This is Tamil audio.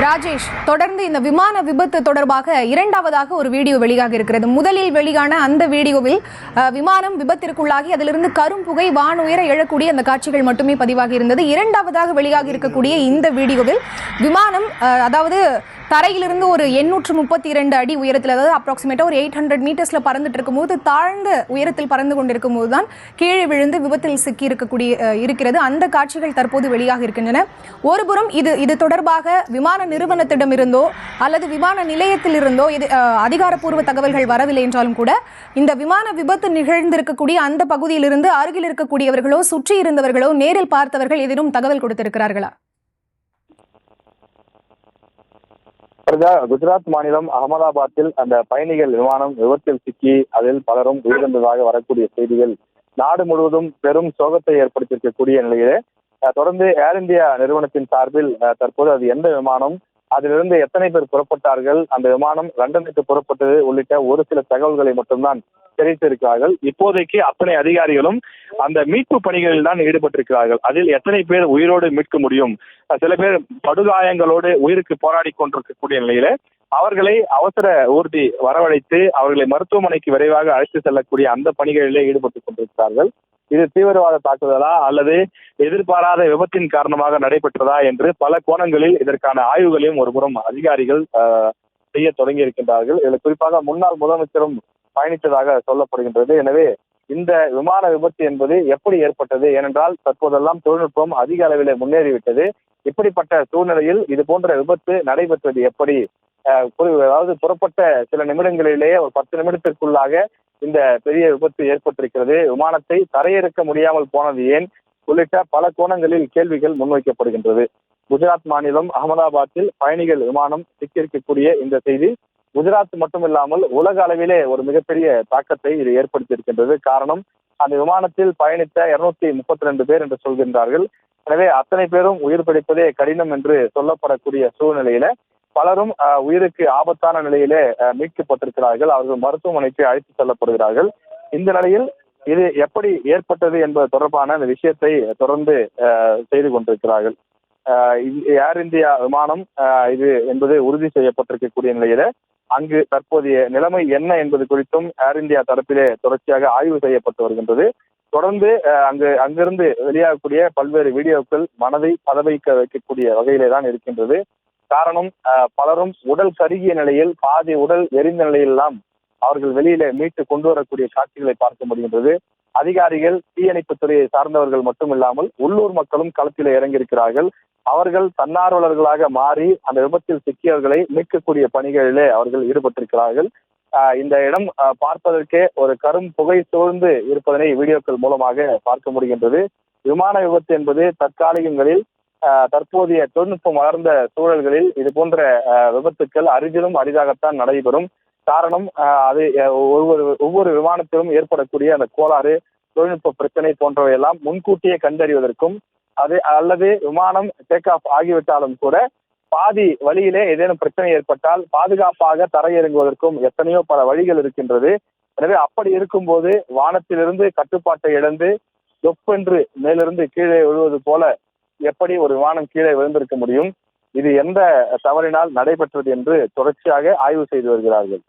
ராஜேஷ், தொடர்ந்து இந்த விமான விபத்து தொடர்பாக இரண்டாவதாக ஒரு வீடியோ வெளியாக இருக்கிறது. முதலில் வெளியான அந்த வீடியோவில் விமானம் விபத்திற்குள்ளாகி அதிலிருந்து கரும்புகை வானுயர எழக்கூடிய அந்த காட்சிகள் மட்டுமே பதிவாகி இருந்தது. இரண்டாவதாக வெளியாக இருக்கக்கூடிய இந்த வீடியோவில் விமானம் அதாவது தரையிலிருந்து ஒரு 832 அடி உயரத்தில், அதாவது அப்ராக்சிமேட்டா ஒரு 800 மீட்டர்ஸ்ல பறந்துட்டு இருக்கும்போது, தாழ்ந்த உயரத்தில் பறந்து கொண்டிருக்கும் போதுதான் கீழே விழுந்து விபத்தில் சிக்கி இருக்கிறது. அந்த காட்சிகள் தற்போது வெளியாக இருக்கின்றன. ஒருபுறம் இது தொடர்பாக விமான நிறுவனத்திடமிருந்தோ அல்லது விமான நிலையத்திலிருந்தோ அதிகாரப்பூர்வ தகவல்கள் வரவில்லை என்றாலும் கூட, இந்த விமான விபத்து நிகழ்ந்திருக்கக்கூடிய அந்த பகுதியிலிருந்து அருகில் இருக்கக்கூடியவர்களோ சுற்றி இருந்தவர்களோ நேரில் பார்த்தவர்கள் ஏதேனும் தகவல் கொடுத்திருக்கிறார்களா? குஜராத் மாநிலம் அகமதாபாத்தில் அந்த பயணிகள் விமானம் விபத்தில் சிக்கி அதில் பலரும் உயிரிழந்ததாக வரக்கூடிய செய்திகள் நாடு முழுவதும் பெரும் சோகத்தை ஏற்படுத்தியிருக்கக்கூடிய நிலையிலே தொடர்ந்து ஏர் இந்தியா நிறுவனத்தின் சார்பில் தற்போது அது எந்த விமானம், அதிலிருந்து எத்தனை பேர் புறப்பட்டார்கள், அந்த விமானம் லண்டனுக்கு புறப்பட்டது உள்ளிட்ட ஒரு சில தகவல்களை மட்டும்தான் தெரிவித்திருக்கிறார்கள். இப்போதைக்கு அத்தனை அதிகாரிகளும் அந்த மீட்பு பணிகளில் தான் ஈடுபட்டிருக்கிறார்கள். அதில் எத்தனை பேர் உயிரோடு மீட்க முடியும், சில பேர் படுகாயங்களோடு உயிருக்கு போராடி கொண்டிருக்கக்கூடிய நிலையில அவர்களை அவசர ஊர்தி வரவழைத்து அவர்களை மருத்துவமனைக்கு விரைவாக அழைத்து செல்லக்கூடிய அந்த பணிகளிலே ஈடுபட்டுக் கொண்டிருக்கிறார்கள். இது தீவிரவாத தாக்குதலா அல்லது எதிர்பாராத விபத்தின் காரணமாக நடைபெற்றதா என்று பல கோணங்களில் இதற்கான ஆய்வுகளையும் ஒருபுறம் அதிகாரிகள் செய்ய தொடங்கி இருக்கின்றார்கள். இதில் குறிப்பாக முன்னாள் முதலமைச்சரும் பயணித்ததாக சொல்லப்படுகின்றது. எனவே இந்த விமான விபத்து என்பது எப்படி ஏற்பட்டது, ஏனென்றால் தற்போதெல்லாம் தொழில்நுட்பம் அதிக அளவில் முன்னேறிவிட்டது. இப்படிப்பட்ட சூழ்நிலையில் இது போன்ற விபத்து நடைபெற்றது எப்படி, அதாவது புறப்பட்ட சில நிமிடங்களிலேயே ஒரு 10 நிமிடத்திற்குள்ளாக இந்த பெரிய விபத்து ஏற்பட்டிருக்கிறது, விமானத்தை தரையிறக்க முடியாமல் போனது ஏன் உள்ளிட்ட பல கோணங்களில் கேள்விகள் முன்வைக்கப்படுகின்றது. குஜராத் மாநிலம் அகமதாபாத்தில் பயணிகள் விமானம் சிக்கியிருக்கக்கூடிய இந்த செய்தி குஜராத் மட்டுமில்லாமல் உலக அளவிலே ஒரு மிகப்பெரிய தாக்கத்தை இது ஏற்படுத்தியிருக்கின்றது. காரணம், அந்த விமானத்தில் பயணித்த 232 பேர் என்று சொல்கின்றார்கள். எனவே அத்தனை பேரும் உயிர் பிடிப்பதே கடினம் என்று சொல்லப்படக்கூடிய சூழ்நிலையில பலரும் உயிருக்கு ஆபத்தான நிலையிலே மீட்கப்பட்டிருக்கிறார்கள். அவர்கள் மருத்துவமனைக்கு அழைத்து செல்லப்படுகிறார்கள். இந்த நிலையில் இது எப்படி ஏற்பட்டது என்பது தொடர்பான அந்த விஷயத்தை தொடர்ந்து செய்து கொண்டிருக்கிறார்கள். ஏர் இந்தியா விமானம் இது என்பது உறுதி செய்யப்பட்டிருக்கக்கூடிய நிலையில அங்கு தற்போதைய நிலைமை என்ன என்பது குறித்தும் ஏர் இந்தியா தரப்பிலே தொடர்ச்சியாக ஆய்வு செய்யப்பட்டு வருகின்றது. தொடர்ந்து அங்கிருந்து வெளியாகக்கூடிய பல்வேறு வீடியோக்கள் மனதை பதவைக்க வைக்கக்கூடிய வகையிலே தான் இருக்கின்றது. காரணம், பலரும் உடல் கருகிய நிலையில், பாதி உடல் எரிந்த நிலையிலெல்லாம் அவர்கள் வெளியில மீட்டு கொண்டு வரக்கூடிய காட்சிகளை பார்க்க முடிகின்றது. அதிகாரிகள், தீயணைப்பு துறையை சார்ந்தவர்கள் மட்டுமில்லாமல் உள்ளூர் மக்களும் களத்தில் இறங்கியிருக்கிறார்கள். அவர்கள் தன்னார்வலர்களாக மாறி அந்த விபத்தில் சிக்கியவர்களை மீட்கக்கூடிய பணிகளிலே அவர்கள் ஈடுபட்டிருக்கிறார்கள். இந்த இடம் பார்ப்பதற்கே ஒரு கரும் புகை சூழ்ந்து இருப்பதனை வீடியோக்கள் மூலமாக பார்க்க முடிகின்றது. விமான விபத்து என்பது தற்காலிகங்களில் தற்போதைய தொழில்நுட்பம் வளர்ந்த சூழல்களில் இது போன்ற விபத்துக்கள் அரிதிலும் அரிதாகத்தான் நடைபெறும். காரணம், அது ஒவ்வொரு விமானத்திலும் ஏற்படக்கூடிய அந்த கோளாறு, தொழில்நுட்ப பிரச்சனை போன்றவையெல்லாம் முன்கூட்டியே கண்டறிவதற்கும், அது அல்லது விமானம் டேக் ஆஃப் ஆகிவிட்டாலும் கூட பாதி வழியிலே ஏதேனும் பிரச்சனை ஏற்பட்டால் பாதுகாப்பாக தரையிறங்குவதற்கும் எத்தனையோ பல வழிகள் இருக்கின்றது. எனவே அப்படி இருக்கும்போது வானத்திலிருந்து கட்டுப்பாட்டை இழந்து தொப்பென்று மேலிருந்து கீழே விழுவது போல எப்படி ஒரு விமானம் கீழே விழுந்திருக்க முடியும்? இது எந்த தவறினால் நடைபெற்றது என்று தொடர்ச்சியாக ஆய்வு செய்து வருகிறார்கள்.